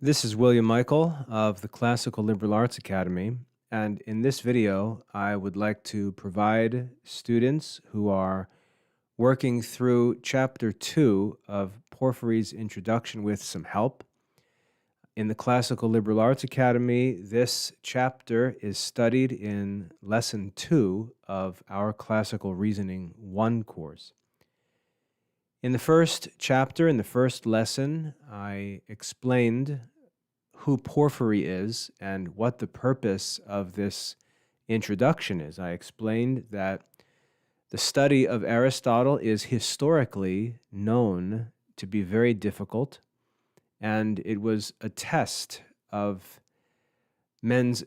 This is William Michael of the Classical Liberal Arts Academy, and in this video, I would like to provide students who are working through Chapter 2 of Porphyry's Introduction with some help. In the Classical Liberal Arts Academy, this chapter is studied in Lesson 2 of our Classical Reasoning 1 course. In the first chapter, in the first lesson, I explained who Porphyry is and what the purpose of this introduction is. I explained that the study of Aristotle is historically known to be very difficult, and it was a test of men's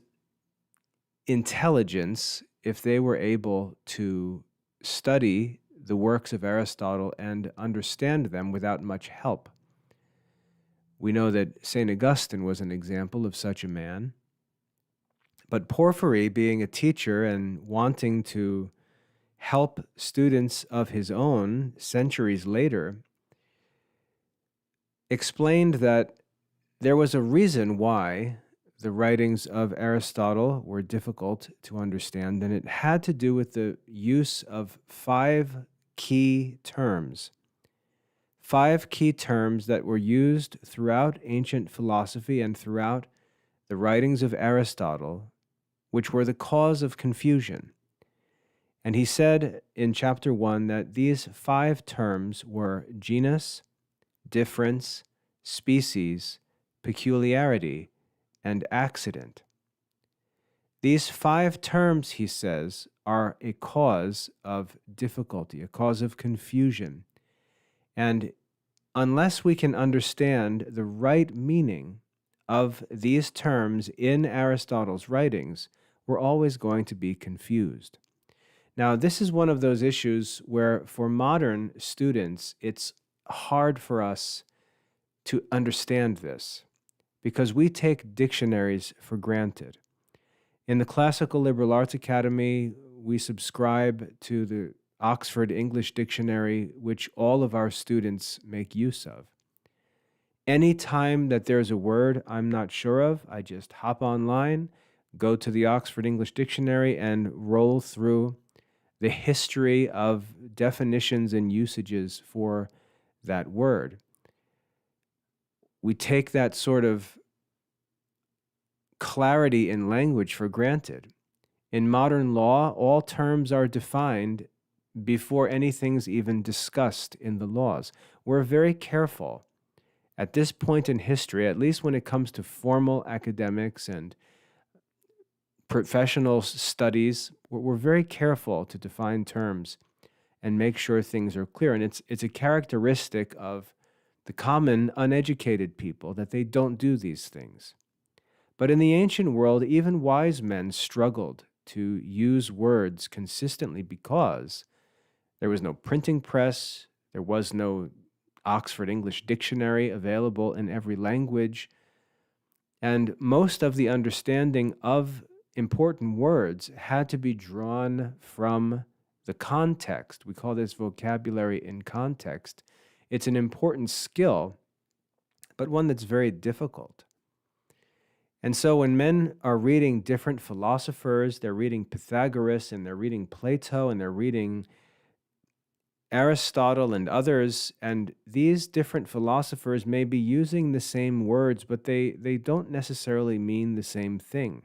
intelligence if they were able to study the works of Aristotle and understand them without much help. We know that St. Augustine was an example of such a man. But Porphyry, being a teacher and wanting to help students of his own centuries later, explained that there was a reason why the writings of Aristotle were difficult to understand, and it had to do with the use of 5 key terms. 5 key terms that were used throughout ancient philosophy and throughout the writings of Aristotle, which were the cause of confusion. And he said in chapter 1 that these 5 terms were genus, difference, species, peculiarity, and accident. These 5 terms, he says, are a cause of difficulty, a cause of confusion. And unless we can understand the right meaning of these terms in Aristotle's writings, we're always going to be confused. Now, this is one of those issues where for modern students, it's hard for us to understand this because we take dictionaries for granted. In the Classical Liberal Arts Academy, we subscribe to the Oxford English Dictionary, which all of our students make use of. Any time that there's a word I'm not sure of, I just hop online, go to the Oxford English Dictionary, and roll through the history of definitions and usages for that word. We take that sort of clarity in language for granted. In modern law, all terms are defined before anything's even discussed in the laws. We're very careful at this point in history, at least when it comes to formal academics and professional studies, we're very careful to define terms and make sure things are clear. And it's a characteristic of the common uneducated people that they don't do these things. But in the ancient world, even wise men struggled to use words consistently because there was no printing press, there was no Oxford English Dictionary available in every language, and most of the understanding of important words had to be drawn from the context. We call this vocabulary in context. It's an important skill, but one that's very difficult. And so when men are reading different philosophers, they're reading Pythagoras, and they're reading Plato, and they're reading Aristotle and others, and these different philosophers may be using the same words, but they don't necessarily mean the same thing.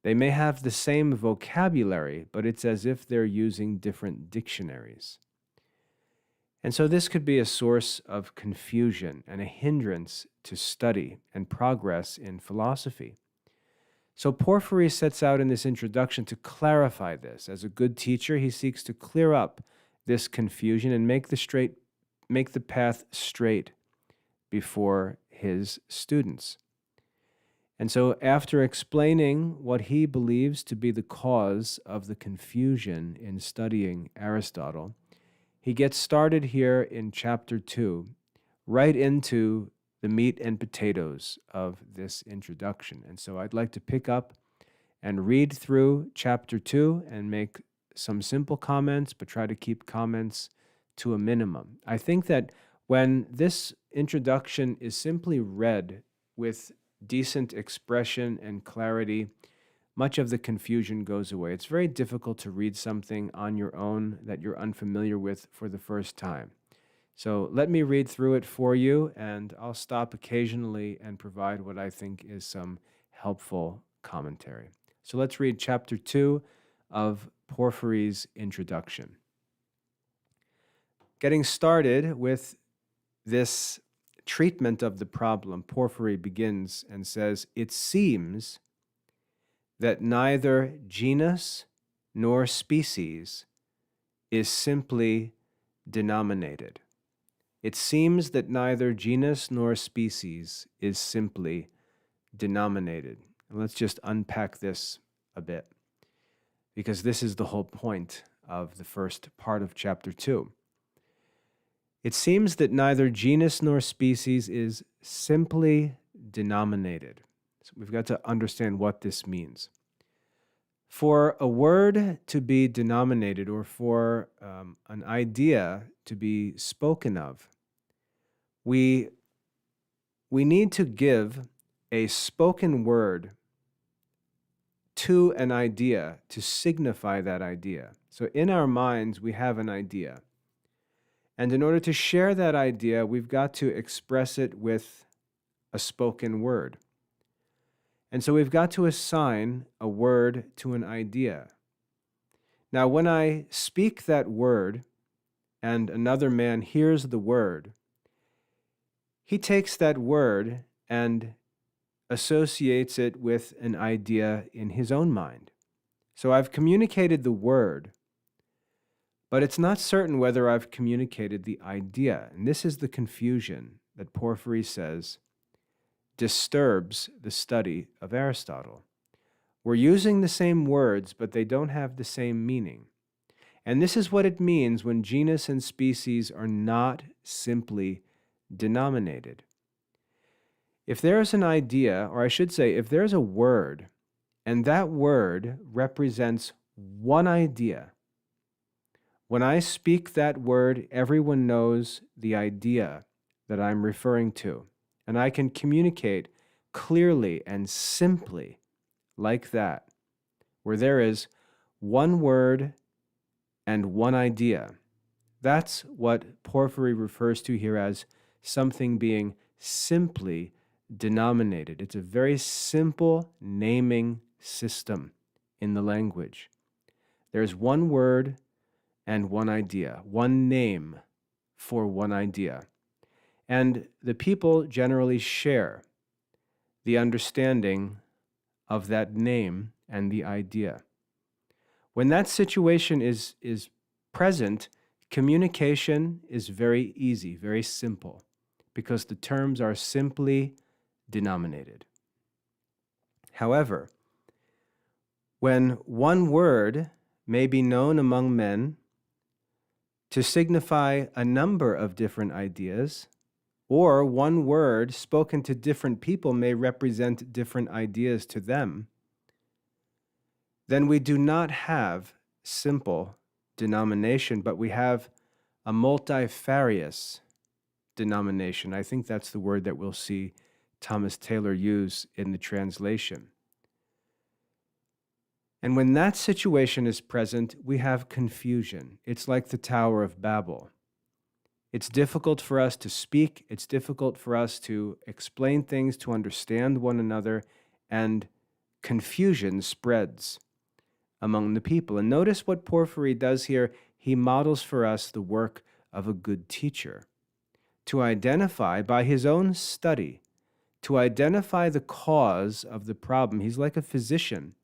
They may have the same vocabulary, but it's as if they're using different dictionaries. And so this could be a source of confusion and a hindrance to study and progress in philosophy. So Porphyry sets out in this introduction to clarify this. As a good teacher, he seeks to clear up this confusion and make the path straight before his students. And so after explaining what he believes to be the cause of the confusion in studying Aristotle, he gets started here in chapter 2, right into the meat and potatoes of this introduction. And so I'd like to pick up and read through chapter 2 and make some simple comments, but try to keep comments to a minimum. I think that when this introduction is simply read with decent expression and clarity, much of the confusion goes away. It's very difficult to read something on your own that you're unfamiliar with for the first time. So let me read through it for you, and I'll stop occasionally and provide what I think is some helpful commentary. So let's read chapter 2 of Porphyry's introduction. Getting started with this treatment of the problem, Porphyry begins and says, "It seems that neither genus nor species is simply denominated." It seems that neither genus nor species is simply denominated. And let's just unpack this a bit, because this is the whole point of the first part of chapter 2. It seems that neither genus nor species is simply denominated. So we've got to understand what this means. For a word to be denominated, or for an idea to be spoken of, we need to give a spoken word to an idea to signify that idea. So in our minds, we have an idea. And in order to share that idea, we've got to express it with a spoken word. And so we've got to assign a word to an idea. Now, when I speak that word and another man hears the word, he takes that word and associates it with an idea in his own mind. So I've communicated the word, but it's not certain whether I've communicated the idea. And this is the confusion that Porphyry says disturbs the study of Aristotle. We're using the same words, but they don't have the same meaning. And this is what it means when genus and species are not simply denominated. If there's an idea, or I should say, if there's a word, and that word represents one idea, when I speak that word, everyone knows the idea that I'm referring to. And I can communicate clearly and simply like that, where there is one word and one idea. That's what Porphyry refers to here as something being simply denominated. It's a very simple naming system in the language. There's one word and one idea, one name for one idea. And the people generally share the understanding of that name and the idea. When that situation is present, communication is very easy, very simple, because the terms are simply denominated. However, when one word may be known among men to signify a number of different ideas, or one word spoken to different people may represent different ideas to them, then we do not have simple denomination, but we have a multifarious denomination. I think that's the word that we'll see Thomas Taylor use in the translation. And when that situation is present, we have confusion. It's like the Tower of Babel. It's difficult for us to speak. It's difficult for us to explain things, to understand one another, and confusion spreads among the people. And notice what Porphyry does here. He models for us the work of a good teacher to identify by his own study, to identify the cause of the problem. He's like a physician,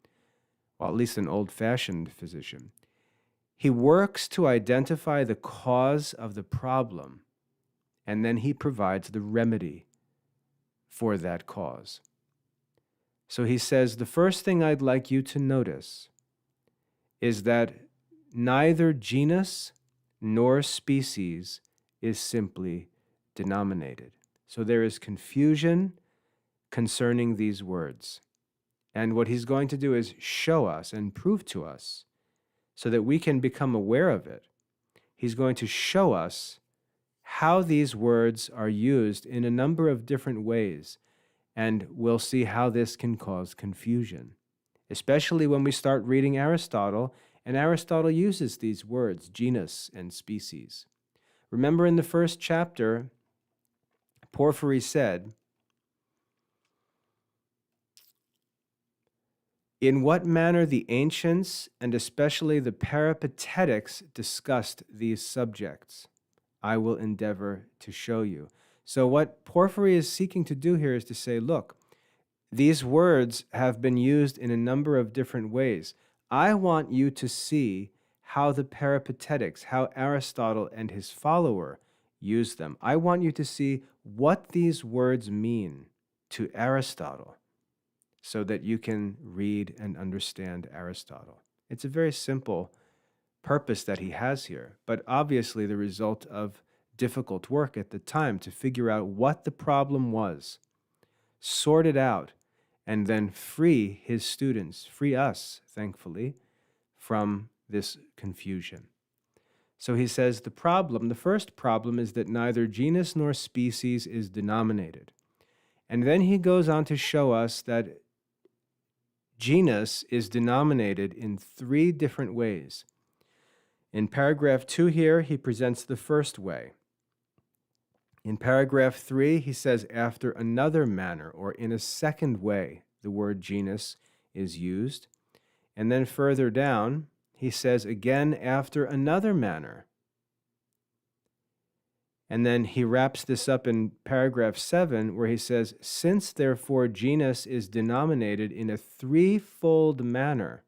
well, at least an old-fashioned physician. He works to identify the cause of the problem, and then he provides the remedy for that cause. So he says, the first thing I'd like you to notice is that neither genus nor species is simply denominated. So there is confusion concerning these words. And what he's going to do is show us and prove to us so that we can become aware of it. He's going to show us how these words are used in a number of different ways. And we'll see how this can cause confusion, especially when we start reading Aristotle, and Aristotle uses these words, genus and species. Remember in the first chapter, Porphyry said, "In what manner the ancients, and especially the Peripatetics, discussed these subjects, I will endeavor to show you." So what Porphyry is seeking to do here is to say, look, these words have been used in a number of different ways. I want you to see how the Peripatetics, how Aristotle and his follower used them. I want you to see what these words mean to Aristotle so that you can read and understand Aristotle. It's a very simple purpose that he has here, but obviously the result of difficult work at the time to figure out what the problem was, sort it out, and then free his students, free us, thankfully, from this confusion. So he says the first problem is that neither genus nor species is denominated. And then he goes on to show us that genus is denominated in 3 different ways. In paragraph 2 here, he presents the first way. In paragraph 3, he says, after another manner, or in a second way, the word genus is used. And then further down, he says again, after another manner. And then he wraps this up in paragraph 7, where he says, since therefore genus is denominated in a 3-fold manner,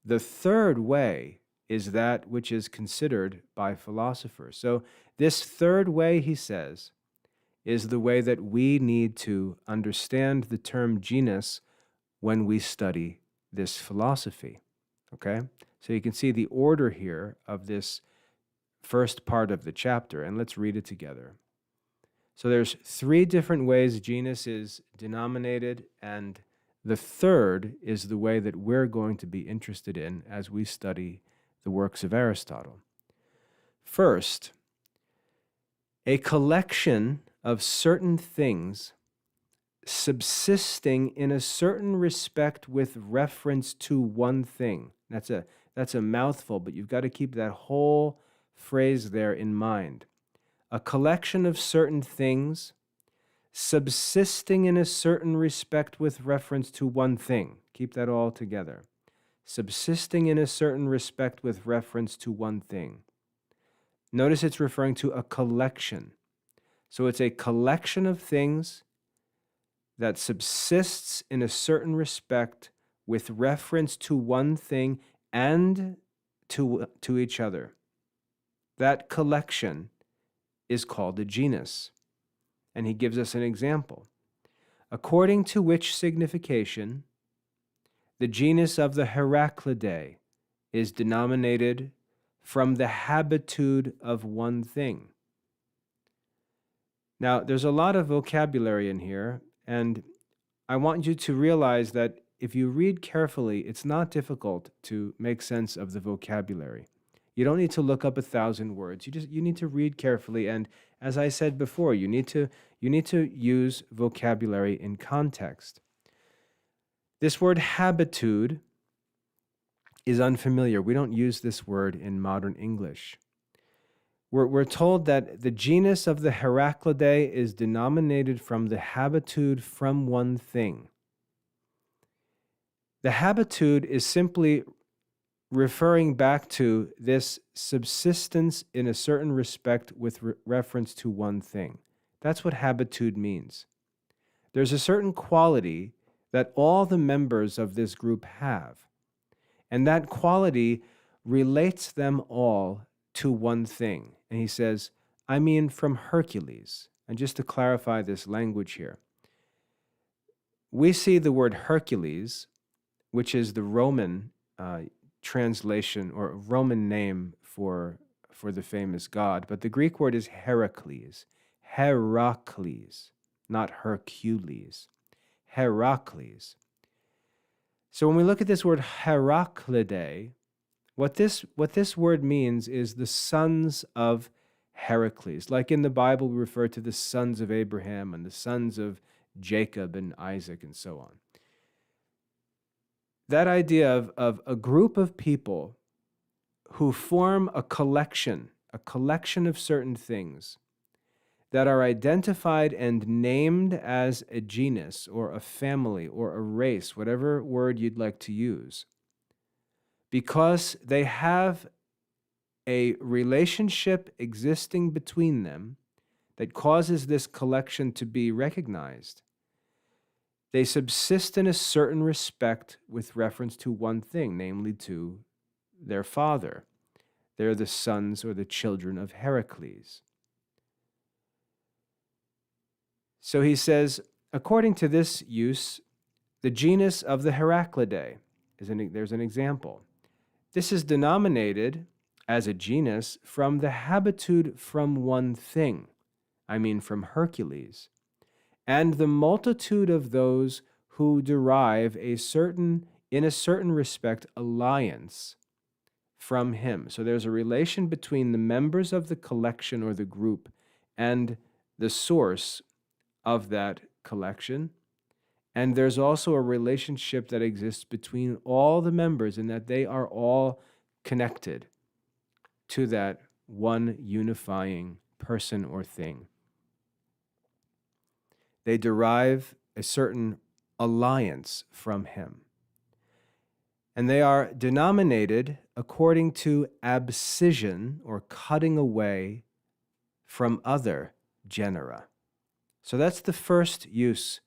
the third way is that which is considered by philosophers. So this third way, he says, is the way that we need to understand the term genus when we study this philosophy. Okay? So you can see the order here of this first part of the chapter, and let's read it together. So there's 3 different ways genus is denominated, and the third is the way that we're going to be interested in as we study the works of Aristotle. First, a collection of certain things subsisting in a certain respect with reference to one thing. That's a mouthful, but you've got to keep that whole phrase there in mind. A collection of certain things subsisting in a certain respect with reference to one thing. Keep that all together. Subsisting in a certain respect with reference to one thing. Notice it's referring to a collection. So it's a collection of things that subsists in a certain respect with reference to one thing and to each other. That collection is called a genus. And he gives us an example. According to which signification, the genus of the Heraclidae is denominated from the habitude of one thing. Now, there's a lot of vocabulary in here, and I want you to realize that if you read carefully, it's not difficult to make sense of the vocabulary. You don't need to look up 1,000 words. You need to read carefully, and as I said before, you need to use vocabulary in context. This word habitude is unfamiliar. We don't use this word in modern English. We're told that the genus of the Heraclidae is denominated from the habitude from one thing. The habitude is simply referring back to this subsistence in a certain respect with reference to one thing. That's what habitude means. There's a certain quality that all the members of this group have, and that quality relates them all to one thing. And he says, I mean from Hercules. And just to clarify this language here, we see the word Hercules, which is the Roman translation or Roman name for the famous god, but the Greek word is Heracles. Heracles, not Hercules. Heracles. So when we look at this word Heraclidae, what this word means is the sons of Heracles. Like in the Bible, we refer to the sons of Abraham and the sons of Jacob and Isaac and so on. That idea of a group of people who form a collection of certain things that are identified and named as a genus or a family or a race, whatever word you'd like to use, because they have a relationship existing between them that causes this collection to be recognized. They subsist in a certain respect with reference to one thing, namely to their father. They're the sons or the children of Heracles. So he says, according to this use, the genus of the Heraclidae, there's an example. This is denominated as a genus from the habitude from one thing, from Hercules, and the multitude of those who derive in a certain respect, alliance from him. So there's a relation between the members of the collection or the group and the source of that collection. And there's also a relationship that exists between all the members in that they are all connected to that one unifying person or thing. They derive a certain alliance from him. And they are denominated according to abscission or cutting away from other genera. So that's the first use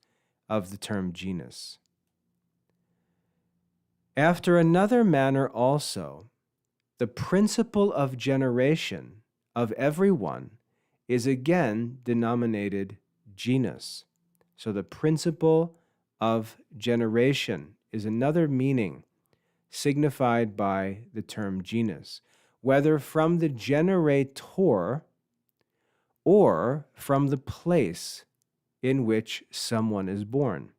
of the term genus. After another manner also, the principle of generation of everyone is again denominated genus. So the principle of generation is another meaning signified by the term genus, whether from the generator or from the place in which someone is born.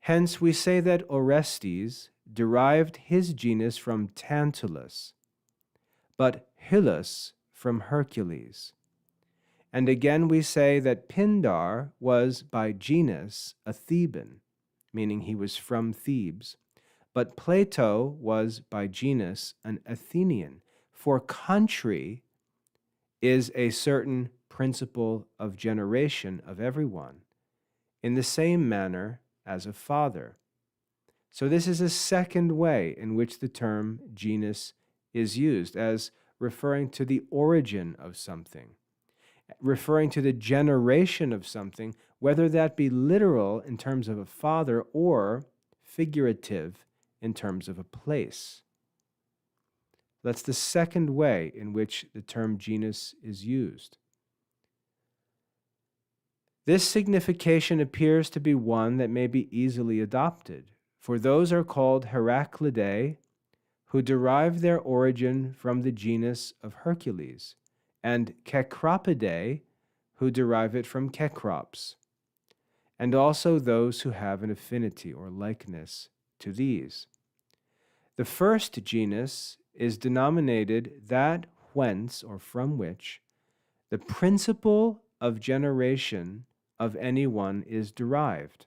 Hence we say that Orestes derived his genus from Tantalus, but Hyllus from Hercules. And again we say that Pindar was by genus a Theban, meaning he was from Thebes, but Plato was by genus an Athenian, for country is a certain principle of generation of everyone, in the same manner as a father. So this is a second way in which the term genus is used, as referring to the origin of something, referring to the generation of something, whether that be literal in terms of a father or figurative in terms of a place. That's the second way in which the term genus is used. This signification appears to be one that may be easily adopted, for those are called Heraclidae, who derive their origin from the genus of Hercules, and Cecropidae, who derive it from Cecrops, and also those who have an affinity or likeness to these. The first genus is denominated that whence or from which the principle of generation of anyone is derived.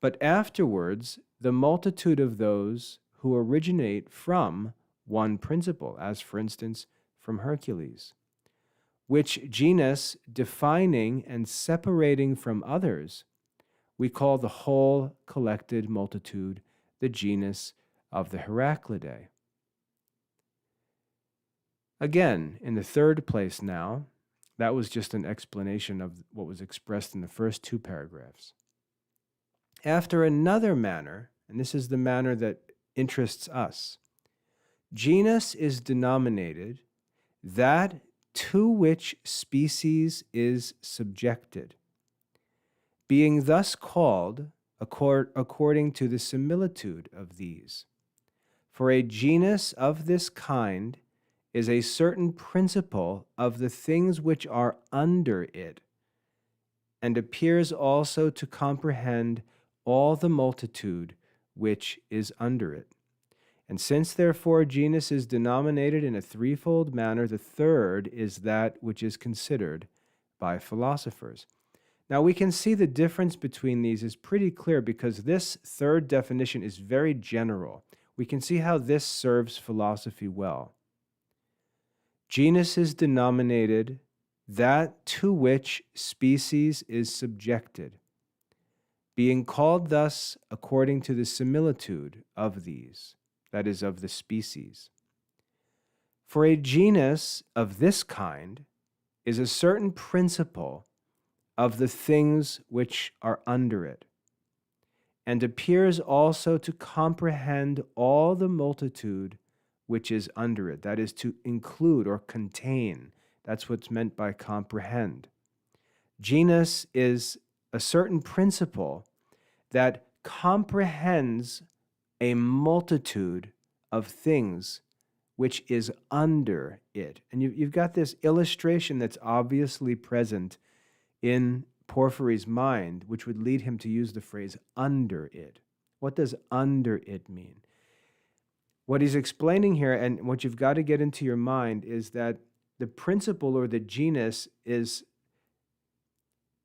But afterwards, the multitude of those who originate from one principle, as for instance, from Hercules, which genus defining and separating from others, we call the whole collected multitude the genus of the Heraclidae. Again, in the third place now, that was just an explanation of what was expressed in the first two paragraphs. After another manner, and this is the manner that interests us, genus is denominated that to which species is subjected, being thus called according to the similitude of these. For a genus of this kind is a certain principle of the things which are under it, and appears also to comprehend all the multitude which is under it. And since therefore genus is denominated in a threefold manner, the third is that which is considered by philosophers. Now we can see the difference between these is pretty clear because this third definition is very general. We can see how this serves philosophy well. Genus is denominated that to which species is subjected, being called thus according to the similitude of these, that is, of the species. For a genus of this kind is a certain principle of the things which are under it, and appears also to comprehend all the multitude which is under it, that is, to include or contain. That's what's meant by comprehend. Genus is a certain principle that comprehends a multitude of things which is under it. And you've got this illustration that's obviously present in Porphyry's mind, which would lead him to use the phrase under it. What does under it mean? What he's explaining here, and what you've got to get into your mind, is that the principle or the genus is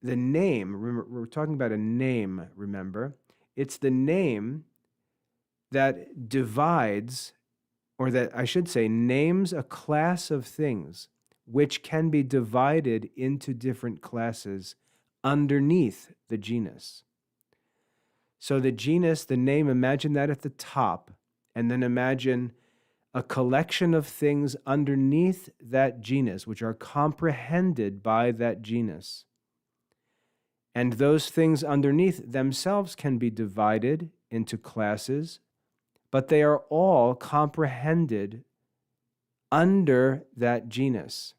the name. Remember, we're talking about a name, remember? It's the name that divides, or that I should say, names a class of things which can be divided into different classes underneath the genus. So the genus, the name, imagine that at the top, and then imagine a collection of things underneath that genus, which are comprehended by that genus. And those things underneath themselves can be divided into classes, but they are all comprehended under that genus,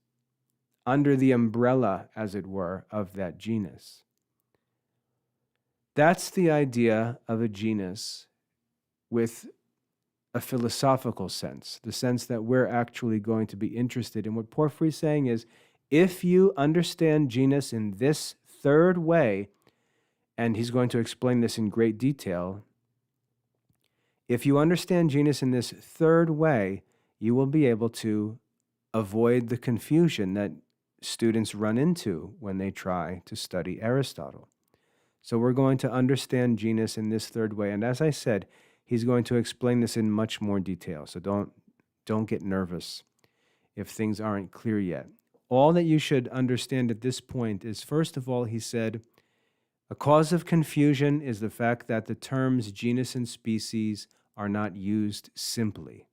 under the umbrella, as it were, of that genus. That's the idea of a genus with a philosophical sense, the sense that we're actually going to be interested in. What Porphyry's saying is, if you understand genus in this third way, and he's going to explain this in great detail, if you understand genus in this third way, you will be able to avoid the confusion that students run into when they try to study Aristotle. So we're going to understand genus in this third way. And as I said, he's going to explain this in much more detail. So don't get nervous if things aren't clear yet. All that you should understand at this point is, first of all, he said, a cause of confusion is the fact that the terms genus and species are not used simply,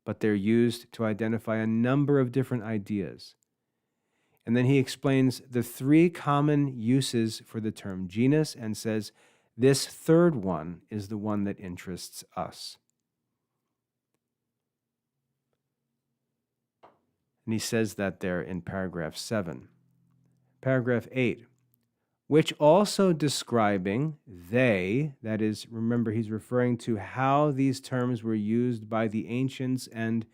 but they're used to identify a number of different ideas. And then he explains the three common uses for the term genus and says, this third one is the one that interests us. And he says that there in paragraph 7. Paragraph 8, which also describing they, that is, remember he's referring to how these terms were used by the ancients and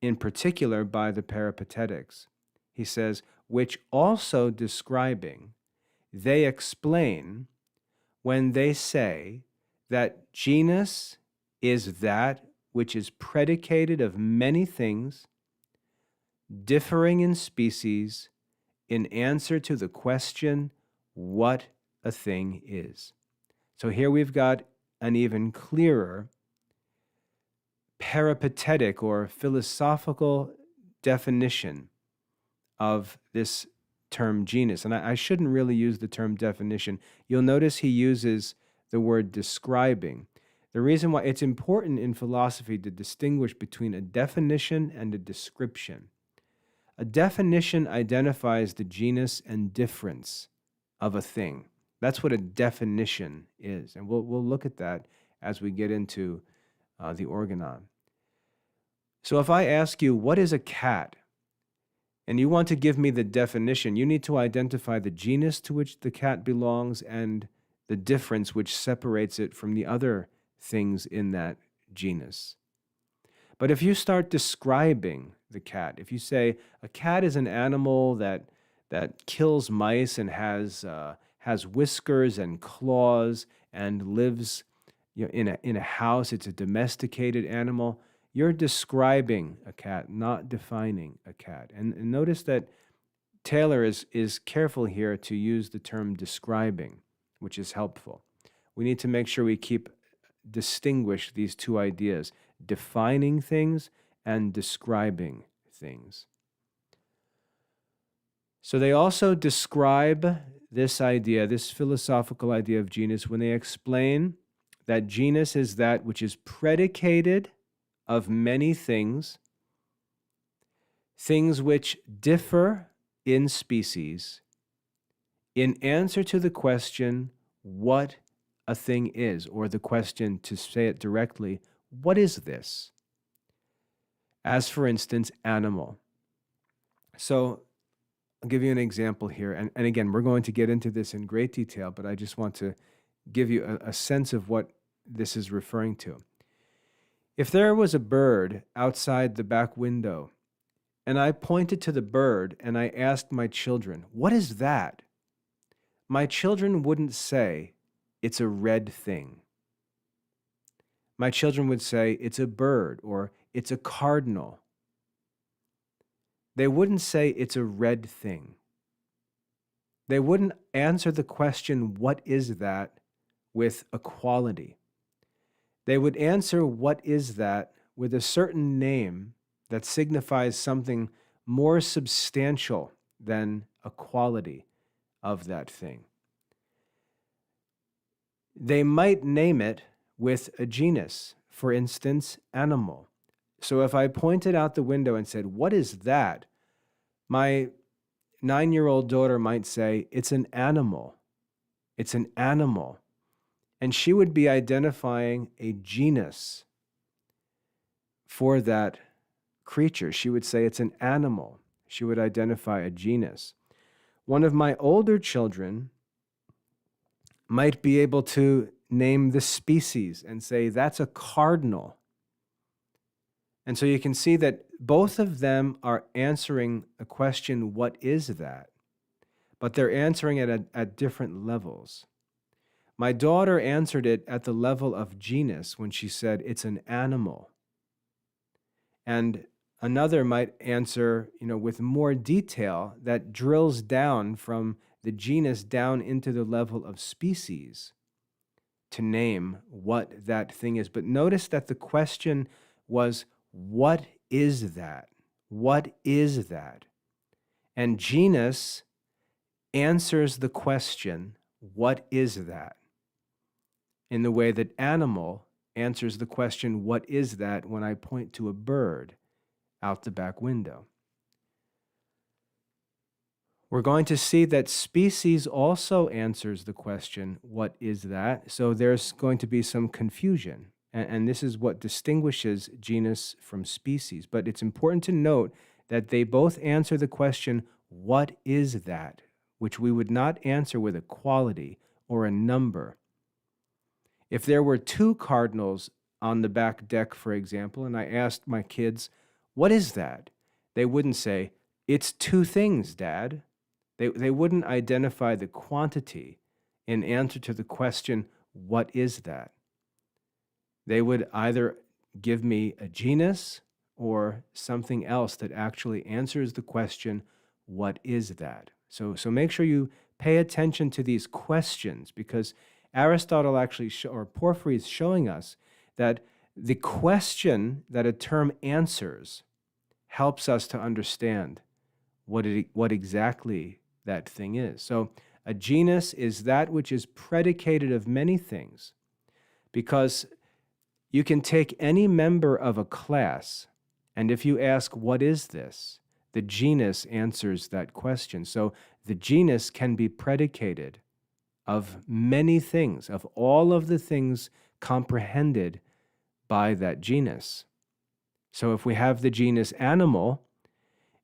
in particular by the Peripatetics. He says, which also describing, they explain when they say that genus is that which is predicated of many things, differing in species, in answer to the question, what a thing is. So here we've got an even clearer peripatetic or philosophical definition of this term genus. And I shouldn't really use the term definition. You'll notice he uses the word describing. The reason why it's important in philosophy to distinguish between a definition and a description. A definition identifies the genus and difference of a thing. That's what a definition is. And we'll look at that as we get into the organon. So if I ask you, what is a cat? And you want to give me the definition, you need to identify the genus to which the cat belongs and the difference which separates it from the other things in that genus. But if you start describing the cat, if you say a cat is an animal that kills mice and has whiskers and claws and lives in a house, it's a domesticated animal, you're describing a cat, not defining a cat. And notice that Taylor is careful here to use the term describing, which is helpful. We need to make sure we distinguish these two ideas, defining things and describing things. So they also describe this idea, this philosophical idea of genus, when they explain that genus is that which is predicated of many things, things which differ in species, in answer to the question, what a thing is, or the question, to say it directly, what is this? As for instance, animal. So I'll give you an example here. And again, we're going to get into this in great detail, but I just want to give you a sense of what this is referring to. If there was a bird outside the back window, and I pointed to the bird and I asked my children, what is that? My children wouldn't say, it's a red thing. My children would say, it's a bird, or it's a cardinal. They wouldn't say it's a red thing. They wouldn't answer the question, what is that, with a quality. They would answer, what is that, with a certain name that signifies something more substantial than a quality of that thing. They might name it with a genus, for instance, animal. So if I pointed out the window and said, what is that? My 9-year-old daughter might say, it's an animal. It's an animal. And she would be identifying a genus for that creature. She would say it's an animal. She would identify a genus. One of my older children might be able to name the species and say, that's a cardinal. And so you can see that both of them are answering a question, what is that? But they're answering it at different levels. My daughter answered it at the level of genus when she said, it's an animal. And another might answer, with more detail that drills down from the genus down into the level of species to name what that thing is. But notice that the question was, what is that? What is that? And genus answers the question, what is that? In the way that animal answers the question, what is that, when I point to a bird out the back window. We're going to see that species also answers the question, what is that? So there's going to be some confusion. And this is what distinguishes genus from species. But it's important to note that they both answer the question, what is that? Which we would not answer with a quality or a number. If there were 2 cardinals on the back deck, for example, and I asked my kids, what is that? They wouldn't say, it's 2 things, Dad. They wouldn't identify the quantity in answer to the question, what is that? They would either give me a genus or something else that actually answers the question, what is that? So make sure you pay attention to these questions, because Aristotle actually, or Porphyry, is showing us that the question that a term answers helps us to understand what exactly that thing is. So a genus is that which is predicated of many things, because you can take any member of a class, and if you ask, what is this? The genus answers that question. So the genus can be predicated of many things, of all of the things comprehended by that genus. So if we have the genus animal,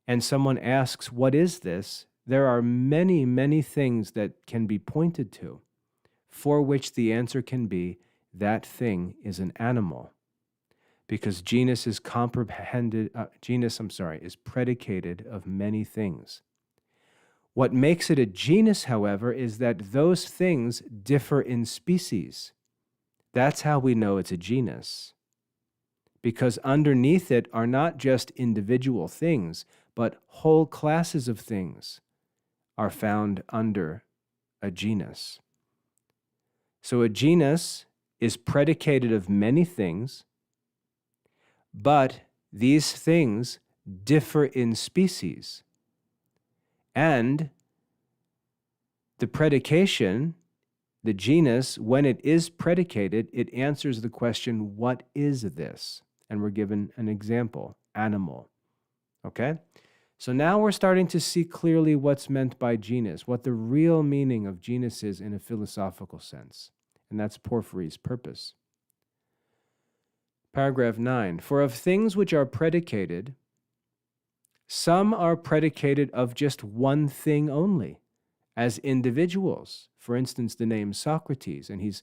and someone asks, what is this? There are many, many things that can be pointed to, for which the answer can be, that thing is an animal, because genus is predicated of many things. What makes it a genus, however, is that those things differ in species. That's how we know it's a genus, because underneath it are not just individual things, but whole classes of things are found under a genus. So a genus is predicated of many things, but these things differ in species. And the predication, the genus, when it is predicated, it answers the question, what is this? And we're given an example, animal. Okay? So now we're starting to see clearly what's meant by genus, what the real meaning of genus is in a philosophical sense. And that's Porphyry's purpose. Paragraph 9. For of things which are predicated, some are predicated of just one thing only, as individuals. For instance, the name Socrates, and he's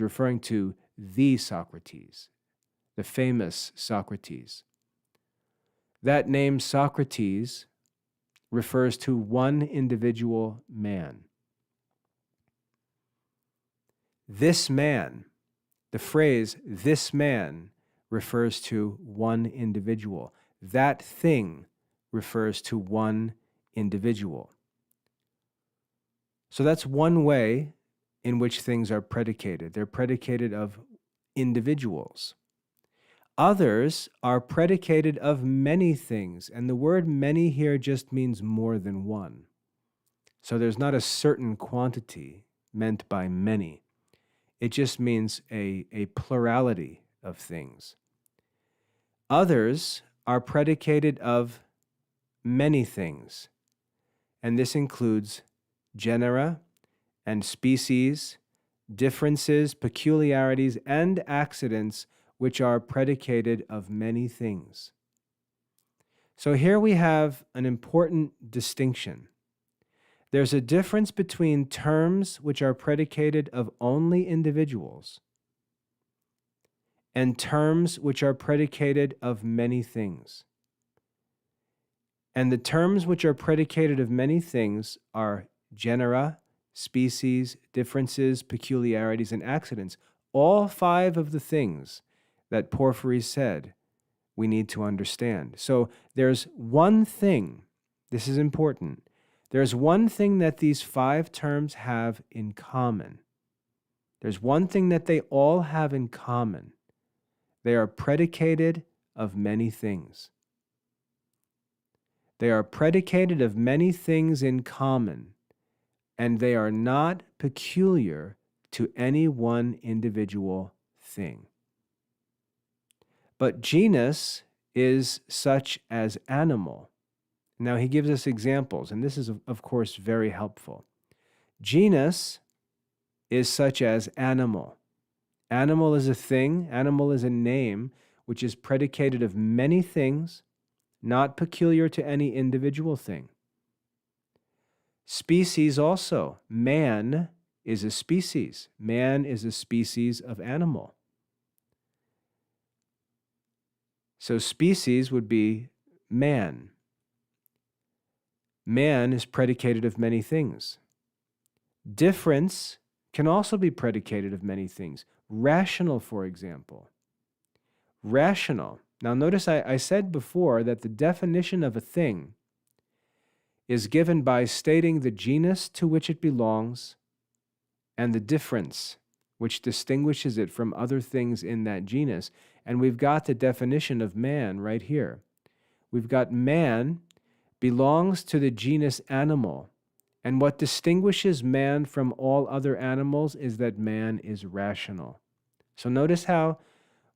referring to the Socrates, the famous Socrates. That name Socrates refers to one individual man. This man, the phrase this man, refers to one individual. That thing refers to one individual. So that's one way in which things are predicated. They're predicated of individuals. Others are predicated of many things, and the word many here just means more than one. So there's not a certain quantity meant by many. It just means a plurality of things. Others are predicated of many things, and this includes genera and species, differences, peculiarities, and accidents which are predicated of many things. So here we have an important distinction. There's a difference between terms which are predicated of only individuals and terms which are predicated of many things. And the terms which are predicated of many things are genera, species, differences, peculiarities, and accidents. All five of the things that Porphyry said we need to understand. So there's one thing, this is important, there's one thing that these five terms have in common. There's one thing that they all have in common. They are predicated of many things. They are predicated of many things in common, and they are not peculiar to any one individual thing. But genus is such as animal. Now he gives us examples, and this is, of course, very helpful. Genus is such as animal. Animal is a thing, animal is a name, which is predicated of many things, not peculiar to any individual thing. Species also. Man is a species. Man is a species of animal. So species would be man. Man is predicated of many things. Difference can also be predicated of many things. Rational, for example. Rational. Now notice I said before that the definition of a thing is given by stating the genus to which it belongs and the difference which distinguishes it from other things in that genus. And we've got the definition of man right here. We've got man belongs to the genus animal. And what distinguishes man from all other animals is that man is rational. So notice how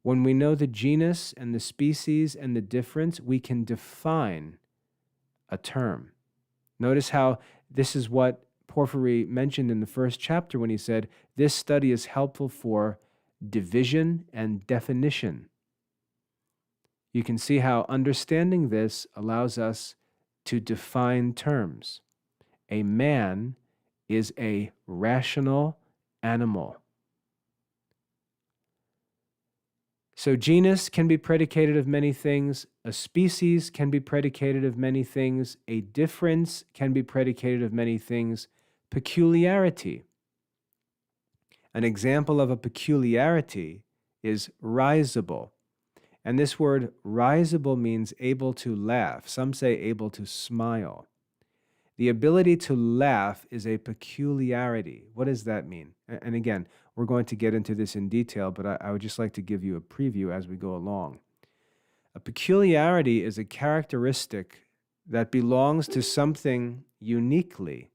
when we know the genus and the species and the difference, we can define a term. Notice how this is what Porphyry mentioned in the first chapter when he said, this study is helpful for division and definition. You can see how understanding this allows us to define terms. A man is a rational animal. So genus can be predicated of many things, a species can be predicated of many things, a difference can be predicated of many things, peculiarity. An example of a peculiarity is risible. And this word risible means able to laugh. Some say able to smile. The ability to laugh is a peculiarity. What does that mean? And again, we're going to get into this in detail, but I would just like to give you a preview as we go along. A peculiarity is a characteristic that belongs to something uniquely,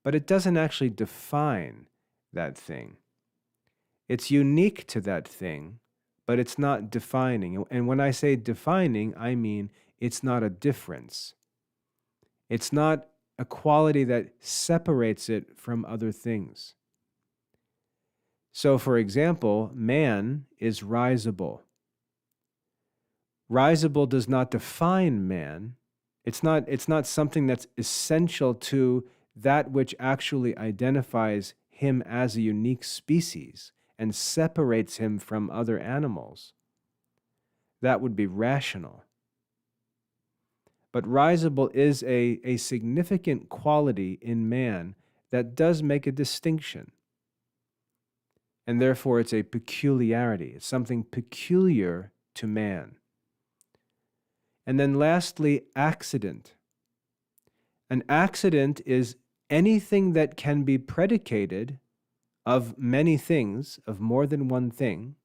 but it doesn't actually define that thing. It's unique to that thing, but it's not defining. And when I say defining, I mean it's not a difference. It's not a quality that separates it from other things. So, for example, man is risable. Risable does not define man. It's not something that's essential to that which actually identifies him as a unique species and separates him from other animals. That would be rational. But risible is a significant quality in man that does make a distinction. And therefore, it's a peculiarity. It's something peculiar to man. And then lastly, accident. An accident is anything that can be predicated of many things, of more than one thing,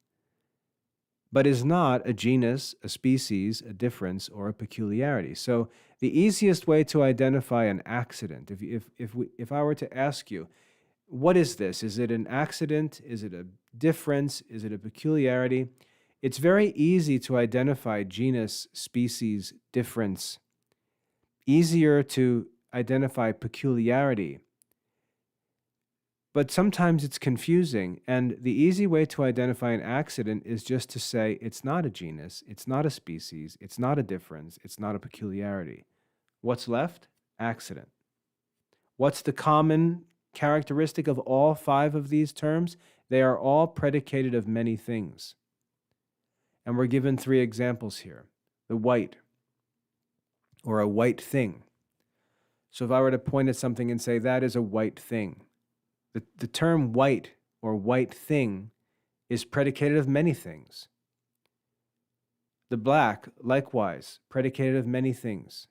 but is not a genus, a species, a difference, or a peculiarity. So the easiest way to identify an accident, if I were to ask you, what is this? Is it an accident? Is it a difference? Is it a peculiarity? It's very easy to identify genus, species, difference. Easier to identify peculiarity. But sometimes it's confusing, and the easy way to identify an accident is just to say it's not a genus, it's not a species, it's not a difference, it's not a peculiarity. What's left? Accident. What's the common characteristic of all 5 of these terms? They are all predicated of many things. And we're given 3 examples here. The white, or a white thing. So if I were to point at something and say that is a white thing, the term white or white thing is predicated of many things. The black, likewise, predicated of many things.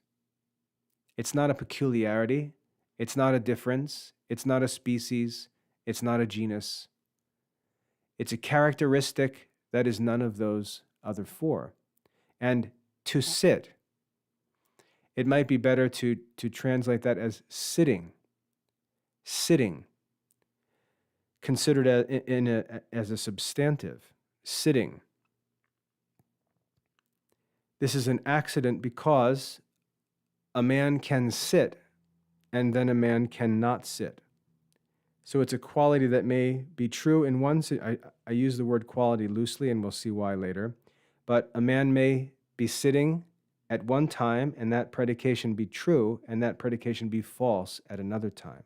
It's not a peculiarity. It's not a difference. It's not a species. It's not a genus. It's a characteristic that is none of those other 4. And to sit, it might be better to translate that as sitting. Sitting. Considered as a substantive, sitting. This is an accident because a man can sit and then a man cannot sit. So it's a quality that may be true in one. I use the word quality loosely, and we'll see why later. But a man may be sitting at one time and that predication be true and that predication be false at another time.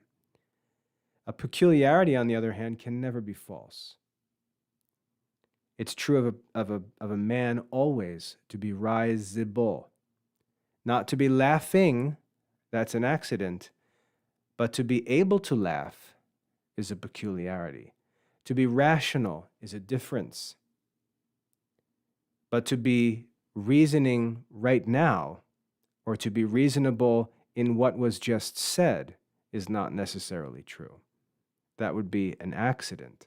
A peculiarity, on the other hand, can never be false. It's true of a man always to be risible. Not to be laughing, that's an accident, but to be able to laugh is a peculiarity. To be rational is a difference. But to be reasoning right now, or to be reasonable in what was just said, is not necessarily true. That would be an accident.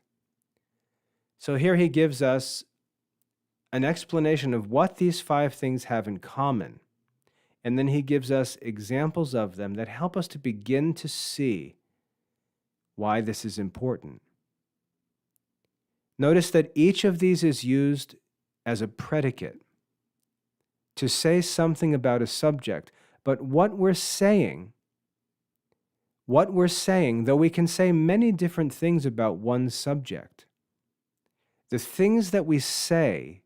So here he gives us an explanation of what these 5 things have in common. And then he gives us examples of them that help us to begin to see why this is important. Notice that each of these is used as a predicate to say something about a subject, but what we're saying, though we can say many different things about one subject, the things that we say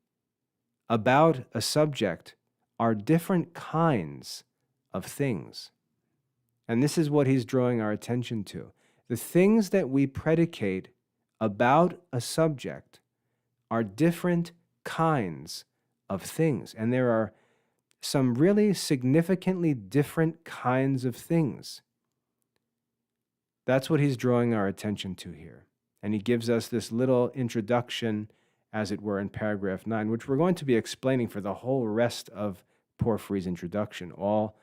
about a subject are different kinds of things. And this is what he's drawing our attention to. The things that we predicate about a subject are different kinds of things. And there are some really significantly different kinds of things. That's what he's drawing our attention to here. And he gives us this little introduction, as it were, in paragraph 9, which we're going to be explaining for the whole rest of Porphyry's introduction, all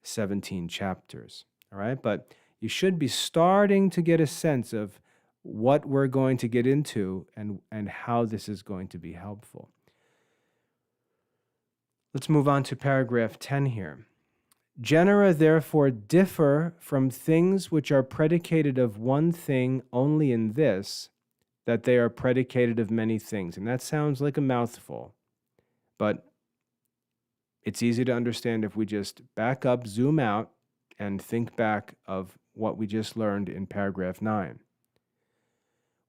17 chapters. all right? But you should be starting to get a sense of what we're going to get into and how this is going to be helpful. Let's move on to paragraph 10 here. Genera therefore differ from things which are predicated of one thing only in this, that they are predicated of many things. And that sounds like a mouthful, but it's easy to understand if we just back up, zoom out, and think back of what we just learned in paragraph 9.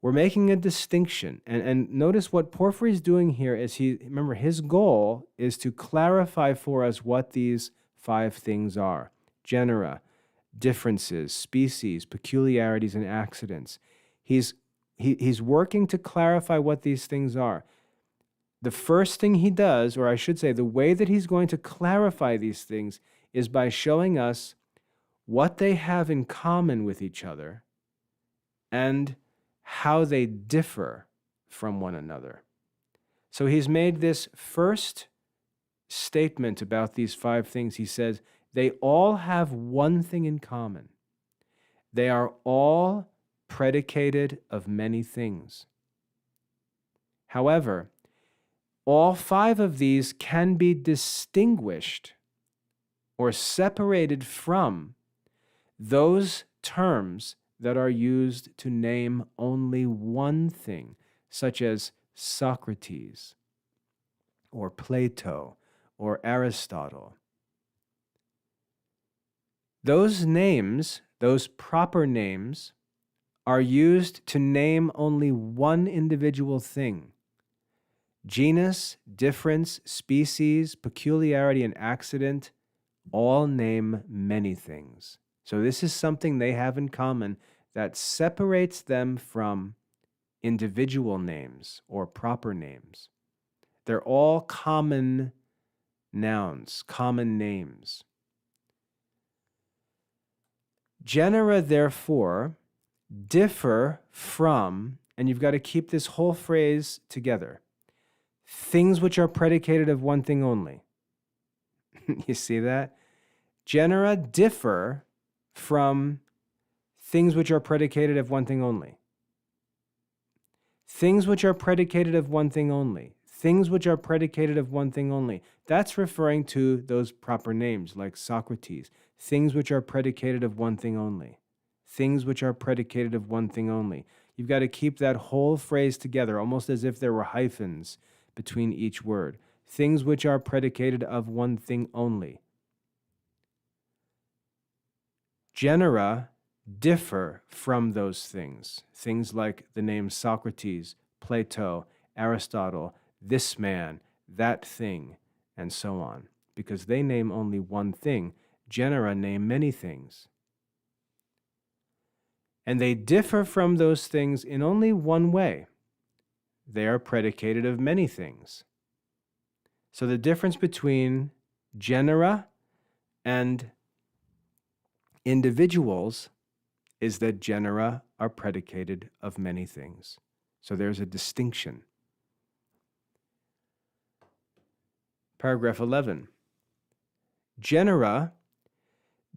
We're making a distinction. And notice what Porphyry is doing here is remember, his goal is to clarify for us what these 5 things are: genera, differences, species, peculiarities, and accidents. He's working to clarify what these things are. The first thing he does, or I should say, the way that he's going to clarify these things is by showing us what they have in common with each other and how they differ from one another. So he's made this first statement about these 5 things. He says they all have one thing in common. They are all predicated of many things. However, all 5 of these can be distinguished or separated from those terms that are used to name only one thing, such as Socrates, or Plato, or Aristotle. Those names, those proper names, are used to name only one individual thing. Genus, difference, species, peculiarity, and accident all name many things. So this is something they have in common that separates them from individual names or proper names. They're all common nouns, common names. Genera, therefore, differ from, and you've got to keep this whole phrase together, things which are predicated of one thing only. You see that? Genera differ from things which are predicated of one thing only. Things which are predicated of one thing only. Things which are predicated of one thing only. That's referring to those proper names like Socrates. Things which are predicated of one thing only. Things which are predicated of one thing only. You've got to keep that whole phrase together, almost as if there were hyphens between each word. Things which are predicated of one thing only. Genera differ from those things. Things like the names Socrates, Plato, Aristotle, this man, that thing, and so on. Because they name only one thing, genera name many things. And they differ from those things in only one way. They are predicated of many things. So the difference between genera and individuals is that genera are predicated of many things. So there's a distinction. Paragraph 11. Genera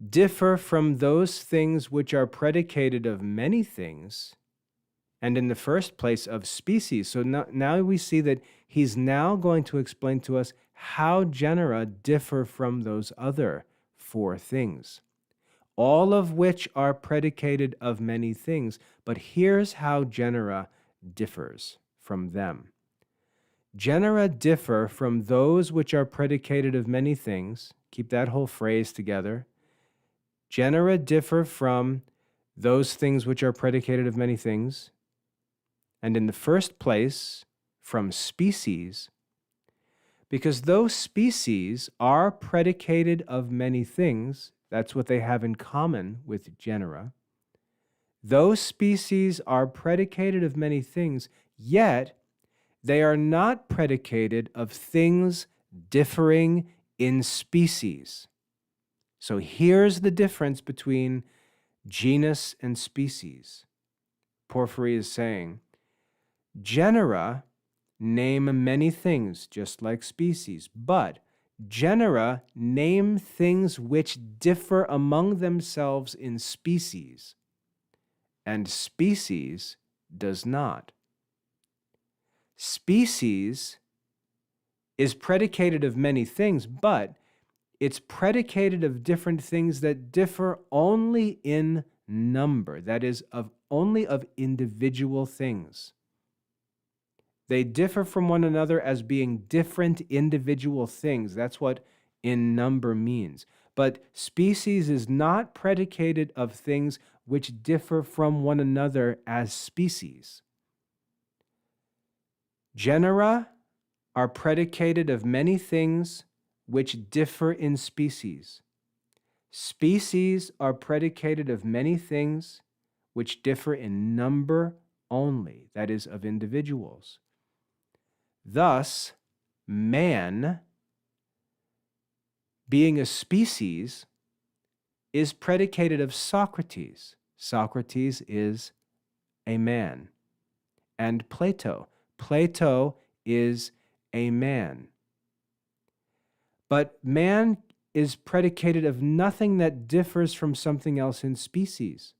differ from those things which are predicated of many things, and in the first place of species. So now we see that he's now going to explain to us how genera differ from those other 4 things, all of which are predicated of many things. But here's how genera differs from them. Genera differ from those which are predicated of many things. Keep that whole phrase together. Genera differ from those things which are predicated of many things, and in the first place, from species, because those species are predicated of many things. That's what they have in common with genera. Those species are predicated of many things, yet they are not predicated of things differing in species. So here's the difference between genus and species. Porphyry is saying, genera name many things, just like species, but Genera name things which differ among themselves in species, and species does not. Species is predicated of many things, but it's predicated of different things that differ only in number, that is, only of individual things. They differ from one another as being different individual things. That's what in number means. But species is not predicated of things which differ from one another as species. Genera are predicated of many things which differ in species. Species are predicated of many things which differ in number only, that is, of individuals. Thus, man, being a species, is predicated of Socrates. Socrates is a man. And Plato. Plato is a man. But man is predicated of nothing that differs from something else in species.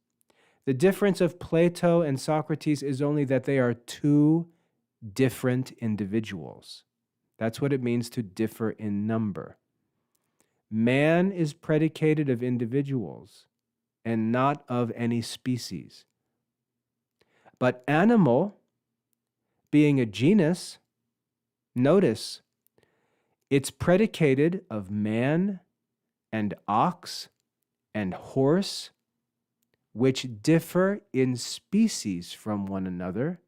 The difference of Plato and Socrates is only that they are two different individuals. That's what it means to differ in number. Man is predicated of individuals and not of any species. But animal, being a genus, notice, it's predicated of man and ox and horse, which differ in species from one another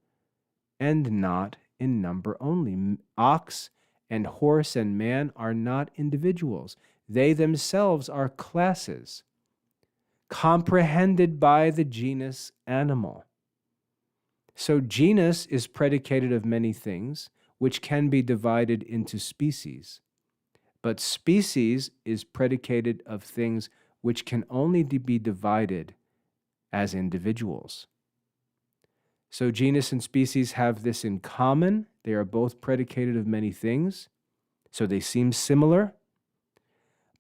and not in number only. Ox and horse and man are not individuals. They themselves are classes, comprehended by the genus animal. So genus is predicated of many things, which can be divided into species. But species is predicated of things which can only be divided as individuals. So genus and species have this in common. They are both predicated of many things, so they seem similar.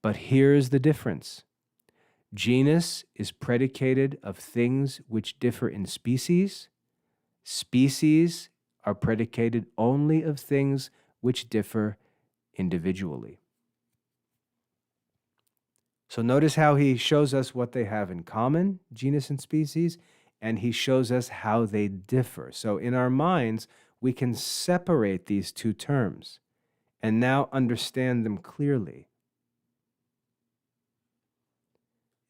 But here's the difference. Genus is predicated of things which differ in species. Species are predicated only of things which differ individually. So notice how he shows us what they have in common, genus and species, and he shows us how they differ. So in our minds, we can separate these two terms and now understand them clearly.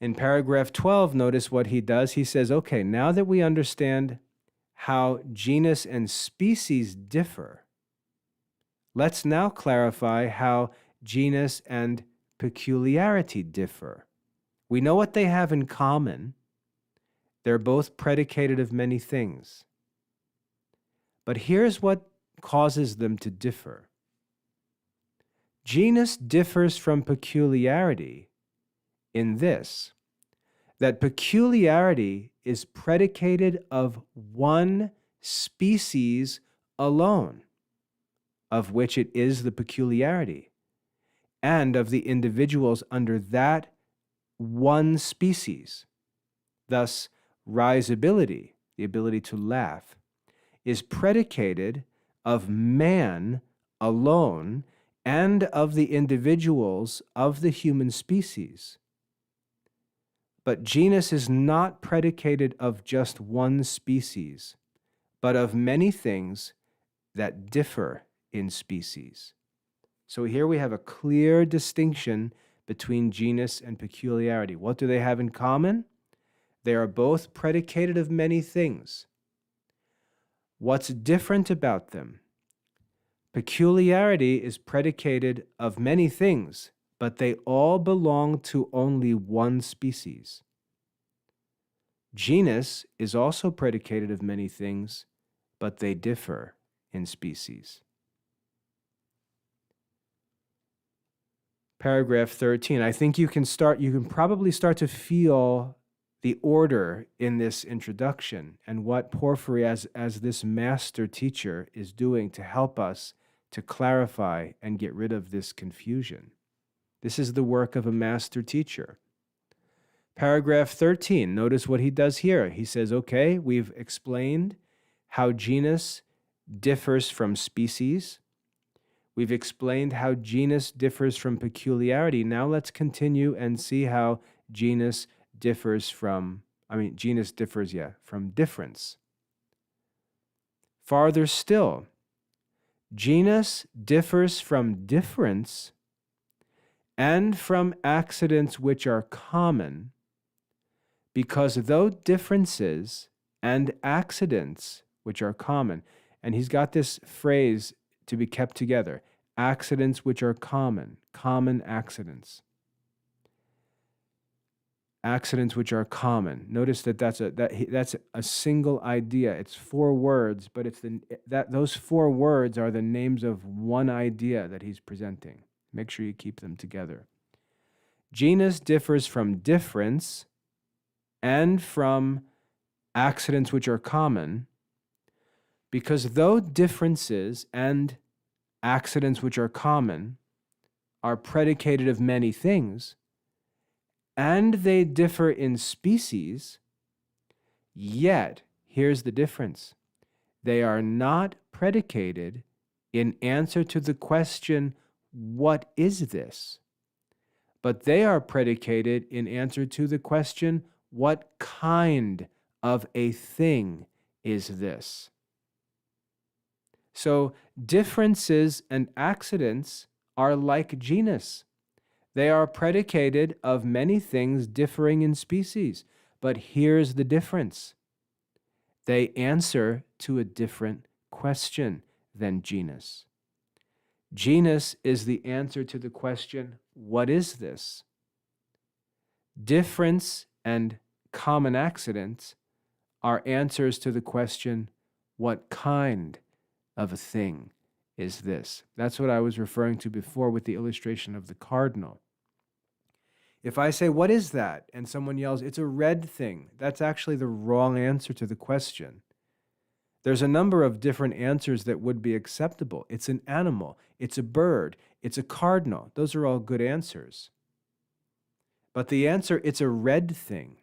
In paragraph 12, notice what he does. He says, okay, now that we understand how genus and species differ, let's now clarify how genus and peculiarity differ. We know what they have in common. They're both predicated of many things. But here's what causes them to differ. Genus differs from peculiarity in this, that peculiarity is predicated of one species alone, of which it is the peculiarity, and of the individuals under that one species. Thus, risability, the ability to laugh, is predicated of man alone and of the individuals of the human species. But genus is not predicated of just one species, but of many things that differ in species. So here we have a clear distinction between genus and peculiarity. What do they have in common? They are both predicated of many things. What's different about them? Peculiarity is predicated of many things, but they all belong to only one species. Genus is also predicated of many things, but they differ in species. Paragraph 13. I think you can probably start to feel the order in this introduction and what Porphyry as this master teacher is doing to help us to clarify and get rid of this confusion. This is the work of a master teacher. Paragraph 13, notice what he does here. He says, okay, we've explained how genus differs from species. We've explained how genus differs from peculiarity. Now let's continue and see how genus differs from difference. Farther still, genus differs from difference and from accidents which are common, because though differences and accidents which are common, and he's got this phrase to be kept together, accidents which are common accidents. Accidents which are common. Notice that that's a single idea. It's 4 words, but it's those 4 words are the names of one idea that he's presenting. Make sure you keep them together. Genus differs from difference and from accidents which are common, because though differences and accidents which are common are predicated of many things, and they differ in species, yet, here's the difference, they are not predicated in answer to the question, what is this? But they are predicated in answer to the question, what kind of a thing is this? So differences and accidents are like genus. They are predicated of many things differing in species. But here's the difference. They answer to a different question than genus. Genus is the answer to the question, what is this? Difference and common accidents are answers to the question, what kind of a thing is this? That's what I was referring to before with the illustration of the cardinal. If I say, what is that? And someone yells, it's a red thing. That's actually the wrong answer to the question. There's a number of different answers that would be acceptable. It's an animal. It's a bird. It's a cardinal. Those are all good answers. But the answer, it's a red thing,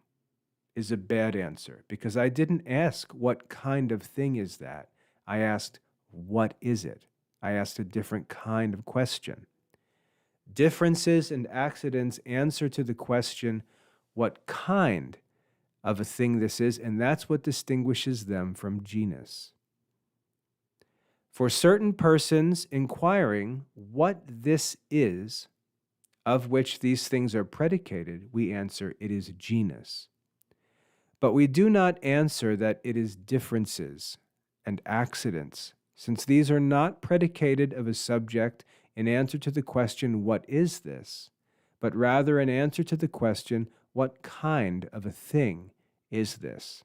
is a bad answer, because I didn't ask what kind of thing is that. I asked, what is it? I asked a different kind of question. Differences and accidents answer to the question, what kind of a thing this is, and that's what distinguishes them from genus. For certain persons inquiring what this is, of which these things are predicated, we answer, it is genus. But we do not answer that it is differences and accidents, since these are not predicated of a subject in answer to the question, what is this? But rather in answer to the question, what kind of a thing is this?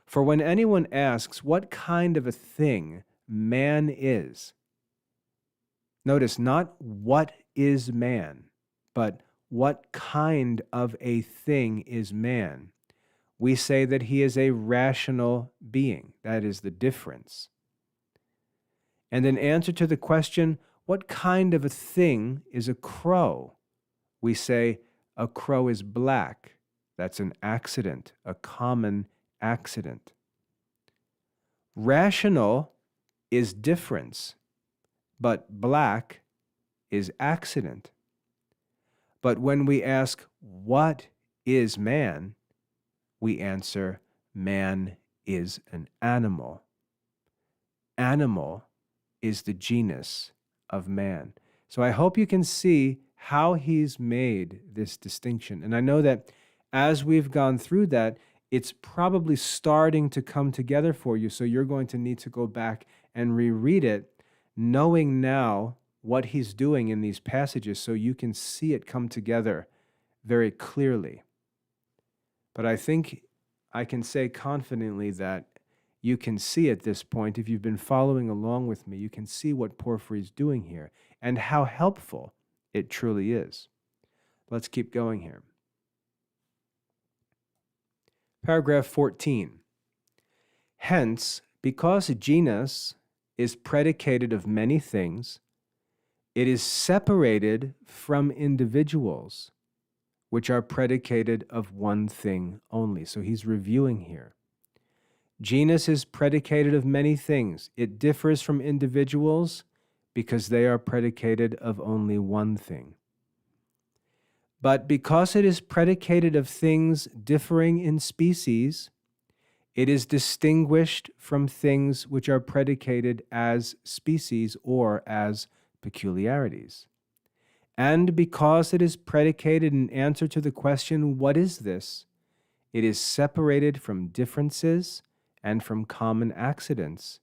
For when anyone asks what kind of a thing man is, notice not what is man, but what kind of a thing is man, we say that he is a rational being. That is the difference. And in answer to the question, what kind of a thing is a crow? We say a crow is black. That's an accident, a common accident. Rational is difference, but black is accident. But when we ask, what is man? We answer, man is an animal. Animal is the genus of man. So I hope you can see how he's made this distinction. And I know that as we've gone through that, it's probably starting to come together for you. So you're going to need to go back and reread it, knowing now what he's doing in these passages so you can see it come together very clearly. But I think I can say confidently that you can see at this point, if you've been following along with me, you can see what Porphyry is doing here and how helpful it truly is. Let's keep going here. Paragraph 14. Hence, because genus is predicated of many things. It is separated from individuals, which are predicated of one thing only. So he's reviewing here. Genus is predicated of many things. It differs from individuals because they are predicated of only one thing. But because it is predicated of things differing in species, it is distinguished from things which are predicated as species or as peculiarities. And because it is predicated in answer to the question, what is this? It is separated from differences and from common accidents,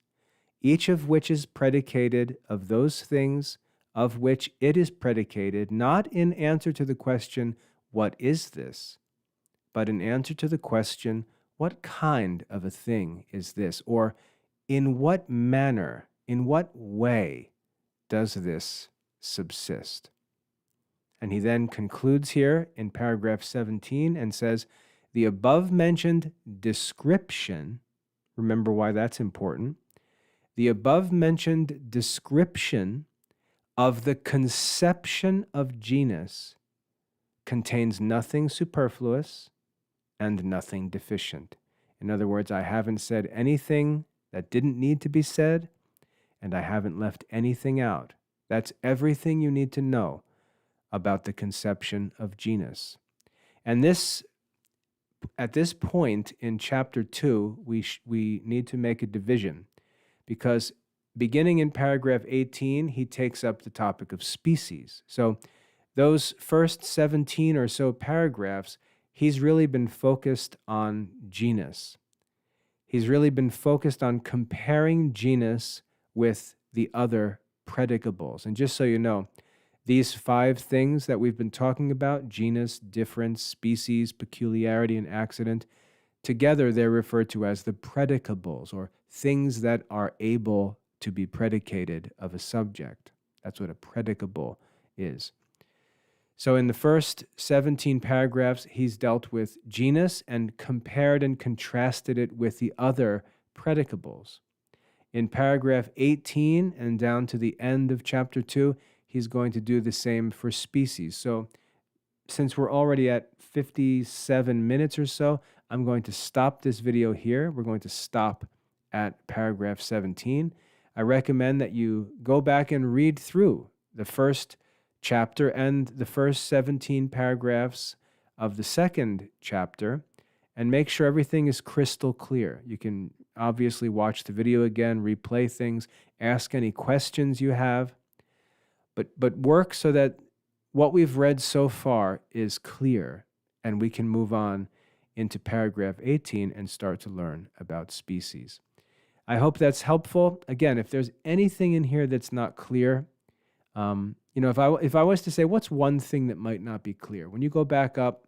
each of which is predicated of those things of which it is predicated, not in answer to the question, what is this? But in answer to the question, what kind of a thing is this? Or in what manner, in what way does this subsist? And he then concludes here in paragraph 17 and says, the above-mentioned description, remember why that's important, the above-mentioned description of the conception of genus contains nothing superfluous and nothing deficient. In other words, I haven't said anything that didn't need to be said, and I haven't left anything out. That's everything you need to know about the conception of genus. And this, at this point in chapter 2, we need to make a division, because beginning in paragraph 18, he takes up the topic of species. So those first 17 or so paragraphs, he's really been focused on genus. He's really been focused on comparing genus with the other predicables. And just so you know, these 5 things that we've been talking about, genus, difference, species, peculiarity, and accident, together they're referred to as the predicables, or things that are able to be predicated of a subject. That's what a predicable is. So in the first 17 paragraphs, he's dealt with genus and compared and contrasted it with the other predicables. In paragraph 18 and down to the end of chapter 2, he's going to do the same for species. So since we're already at 57 minutes or so, I'm going to stop this video here. We're going to stop at paragraph 17. I recommend that you go back and read through the first chapter and the first 17 paragraphs of the second chapter and make sure everything is crystal clear. You can obviously watch the video again, replay things, ask any questions you have, but work so that what we've read so far is clear and we can move on into paragraph 18 and start to learn about species. I hope that's helpful. Again, if there's anything in here that's not clear, if I was to say, what's one thing that might not be clear? When you go back up,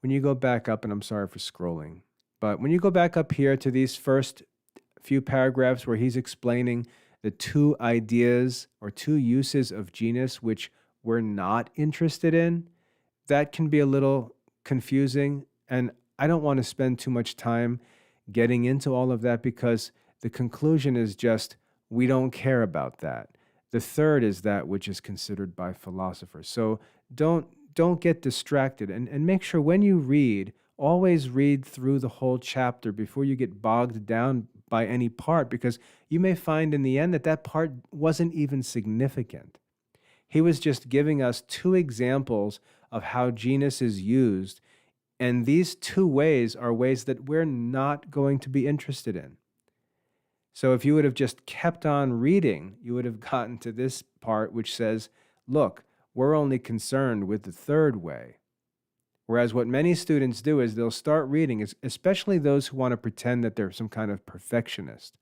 and I'm sorry for scrolling, but when you go back up here to these first few paragraphs where he's explaining the 2 ideas or 2 uses of genus which we're not interested in, that can be a little confusing. And I don't want to spend too much time getting into all of that because the conclusion is just, we don't care about that. The third is that which is considered by philosophers. So don't get distracted and make sure when you read, always read through the whole chapter before you get bogged down by any part, because you may find in the end that part wasn't even significant. He was just giving us 2 examples of how genus is used, and these 2 ways are ways that we're not going to be interested in. So if you would have just kept on reading, you would have gotten to this part which says, look, we're only concerned with the 3rd way. Whereas what many students do is they'll start reading, especially those who want to pretend that they're some kind of perfectionist.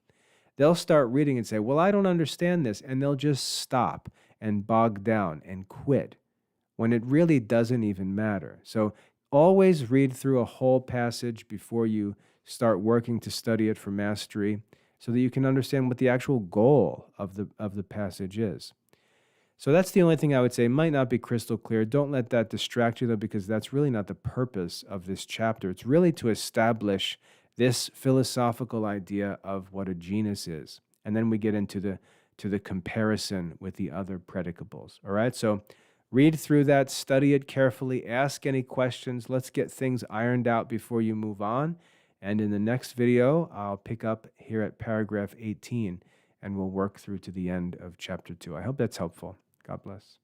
They'll start reading and say, well, I don't understand this, and they'll just stop and bog down and quit when it really doesn't even matter. So always read through a whole passage before you start working to study it for mastery so that you can understand what the actual goal of the passage is. So that's the only thing I would say. It might not be crystal clear. Don't let that distract you, though, because that's really not the purpose of this chapter. It's really to establish this philosophical idea of what a genus is. And then we get into the comparison with the other predicables. All right? So read through that, study it carefully, ask any questions. Let's get things ironed out before you move on. And in the next video, I'll pick up here at paragraph 18, and we'll work through to the end of chapter 2. I hope that's helpful. God bless.